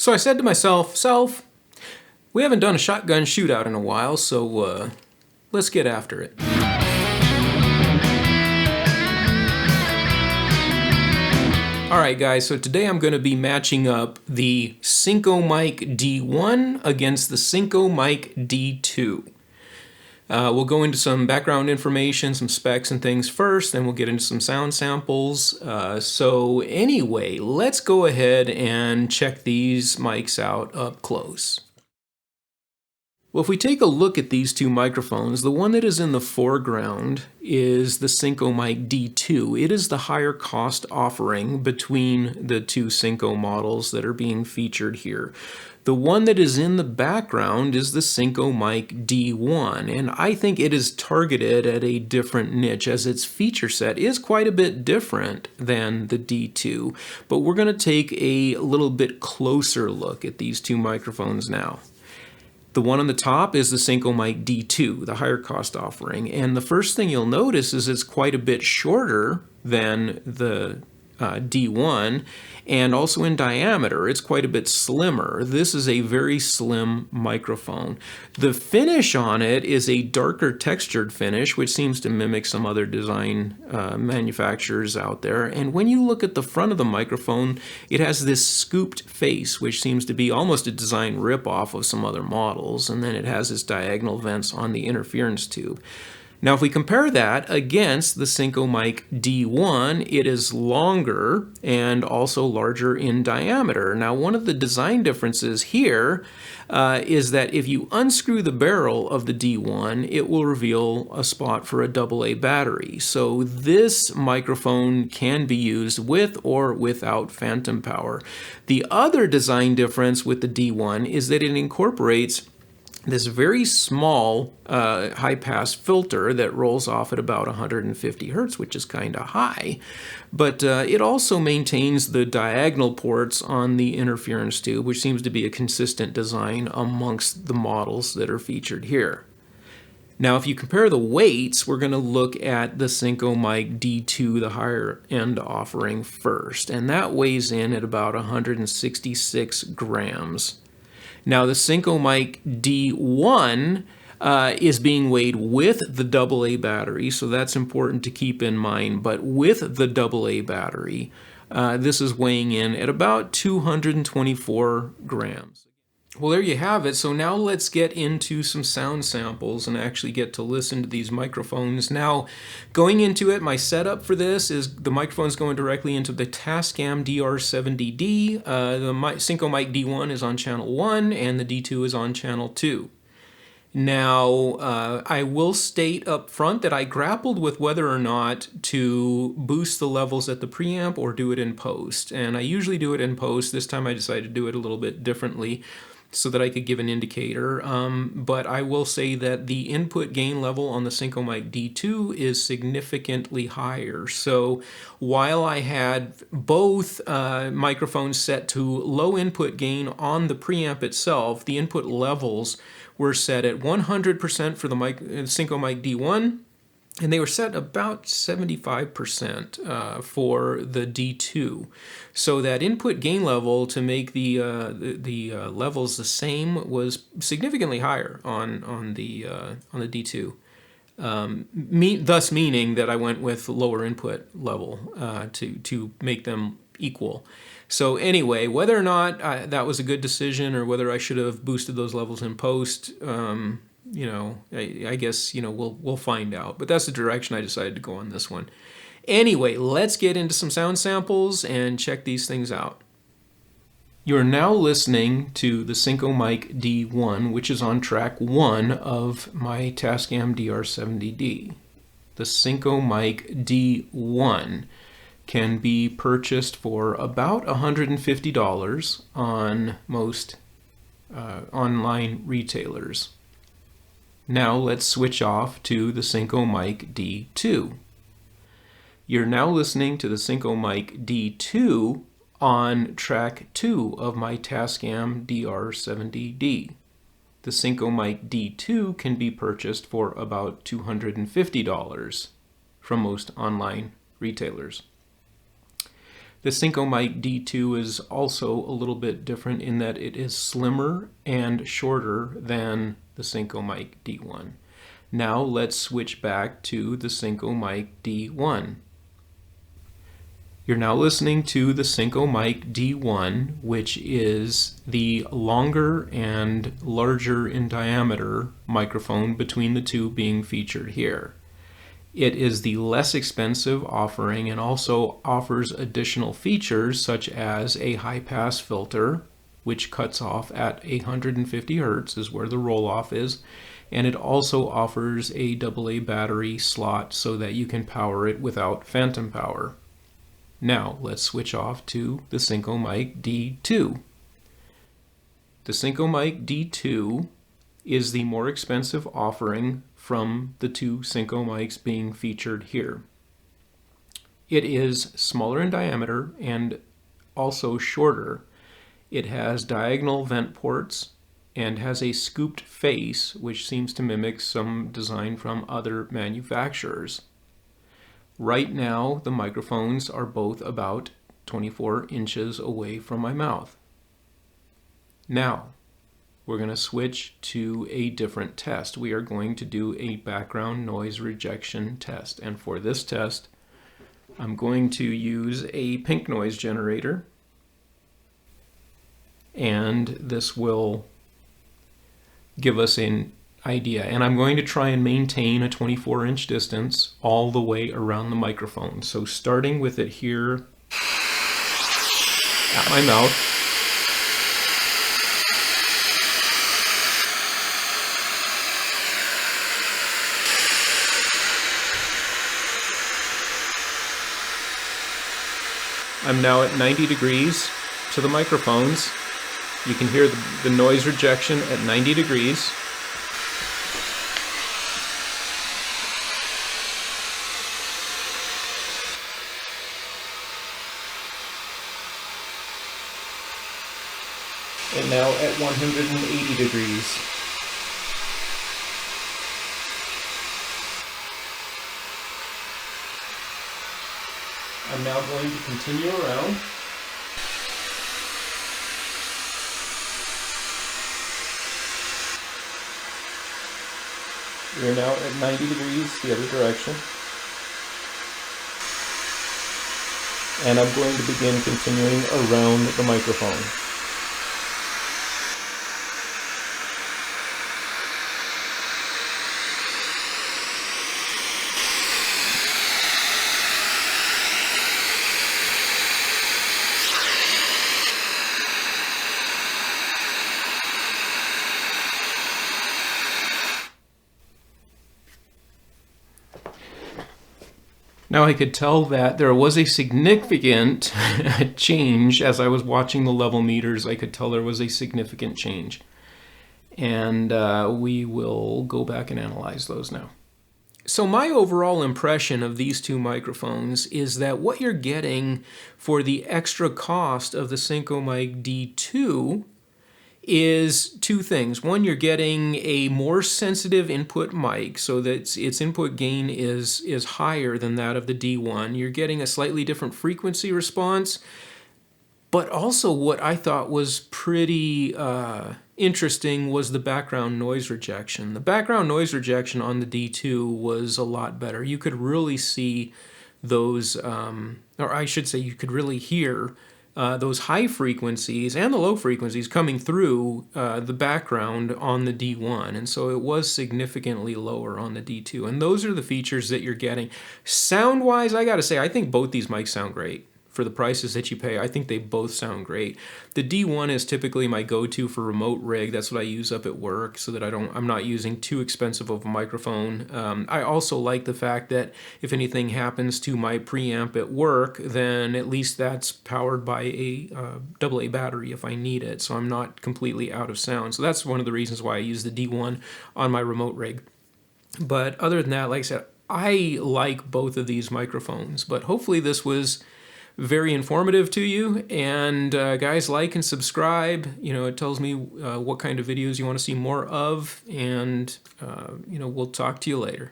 So I said to myself, we haven't done a shotgun shootout in a while, so let's get after it. Alright guys, so today I'm going to be matching up the Synco mic D1 against the Synco mic D2. We'll go into some background information, some specs and things first, then we'll get into some sound samples. So anyway, let's go ahead and check these mics out up close. Well, if we take a look at these two microphones, the one that is in the foreground is the Synco mic D2. It is the higher cost offering between the two Synco models that are being featured here. The one that is in the background is the Synco mic D1, and I think it is targeted at a different niche as its feature set is quite a bit different than the D2. But we're going to take a little bit closer look at these two microphones now. The one on the top is the Synco mic D2, the higher cost offering. And the first thing you'll notice is it's quite a bit shorter than the D1, and also in diameter it's quite a bit slimmer. This is a very slim microphone. The finish on it is a darker textured finish, which seems to mimic some other design manufacturers out there. And when you look at the front of the microphone, it has this scooped face, which seems to be almost a design rip-off of some other models. And then it has its diagonal vents on the interference tube. Now, if we compare that against the Synco mic D1, it is longer and also larger in diameter. Now, one of the design differences here is that if you unscrew the barrel of the D1, it will reveal a spot for a AA battery. So this microphone can be used with or without phantom power. The other design difference with the D1 is that it incorporates this very small high-pass filter that rolls off at about 150 hertz, which is kind of high. But it also maintains the diagonal ports on the interference tube, which seems to be a consistent design amongst the models that are featured here. Now, if you compare the weights, we're going to look at the Synco mic D2, the higher end offering first, and that weighs in at about 166 grams. Now, the Synco mic D1 is being weighed with the AA battery, so that's important to keep in mind. But with the AA battery, this is weighing in at about 224 grams. Well, there you have it. So now let's get into some sound samples and actually get to listen to these microphones. Now, going into it, my setup for this is the microphone's going directly into the Tascam DR70D. The Synco mic D1 is on channel 1 and the D2 is on channel 2. Now, I will state up front that I grappled with whether or not to boost the levels at the preamp or do it in post. And I usually do it in post. This time I decided to do it a little bit differently, so that I could give an indicator, but I will say that the input gain level on the Synco mic D2 is significantly higher. So while I had both microphones set to low input gain on the preamp itself, the input levels were set at 100% for the Synco mic D1, and they were set about 75% for the D2. So that input gain level to make the levels the same was significantly higher on the D2. Thus meaning that I went with lower input level to make them equal. So anyway, whether or not that was a good decision or whether I should have boosted those levels in post, you know, I guess, you know, we'll find out. But that's the direction I decided to go on this one. Anyway, let's get into some sound samples and check these things out. You're now listening to the Synco mic D1, which is on track 1 of my Tascam DR70D. The Synco mic D1 can be purchased for about $150 on most online retailers. Now let's switch off to the Synco mic D2. You're now listening to the Synco mic D2 on track 2 of my Tascam DR70D. The Synco mic D2 can be purchased for about $250 from most online retailers. The Synco mic D2 is also a little bit different in that it is slimmer and shorter than the Synco mic D1. Now let's switch back to the Synco mic D1. You're now listening to the Synco mic D1, which is the longer and larger in diameter microphone between the two being featured here. It is the less expensive offering and also offers additional features such as a high-pass filter, which cuts off at 150 Hertz is where the roll-off is, and it also offers a AA battery slot so that you can power it without phantom power. Now let's switch off to the Synco mic D2. The Synco mic D2 is the more expensive offering from the two Synco mics being featured here. It is smaller in diameter and also shorter. It has diagonal vent ports and has a scooped face, which seems to mimic some design from other manufacturers. Right now, the microphones are both about 24 inches away from my mouth. Now, we're going to switch to a different test. We are going to do a background noise rejection test. And for this test, I'm going to use a pink noise generator. And this will give us an idea. And I'm going to try and maintain a 24-inch distance all the way around the microphone. So starting with it here at my mouth. I'm now at 90 degrees to the microphones. You can hear the noise rejection at 90 degrees. And now at 180 degrees. I'm now going to continue around. We're now at 90 degrees the other direction. And I'm going to begin continuing around the microphone. Now I could tell that there was a significant change as I was watching the level meters. I could tell there was a significant change. And we will go back and analyze those now. So my overall impression of these two microphones is that what you're getting for the extra cost of the Synco mic D2 is two things. One, you're getting a more sensitive input mic so that its input gain is higher than that of the D1. You're getting a slightly different frequency response, but also what I thought was pretty interesting was the background noise rejection. The background noise rejection on the D2 was a lot better. You could really see those, or I should say you could really hear those high frequencies and the low frequencies coming through the background on the D1, and so it was significantly lower on the D2, and those are the features that you're getting. Sound-wise, I gotta say, I think both these mics sound great. For the prices that you pay, I think they both sound great. The D1 is typically my go-to for remote rig. That's what I use up at work so that I'm not using too expensive of a microphone. I also like the fact that if anything happens to my preamp at work, then at least that's powered by a AA battery if I need it, so I'm not completely out of sound. So that's one of the reasons why I use the D1 on my remote rig. But other than that, like I said, I like both of these microphones, but hopefully this was very informative to you. And guys, like and subscribe. You know, it tells me what kind of videos you want to see more of, and you know, we'll talk to you later.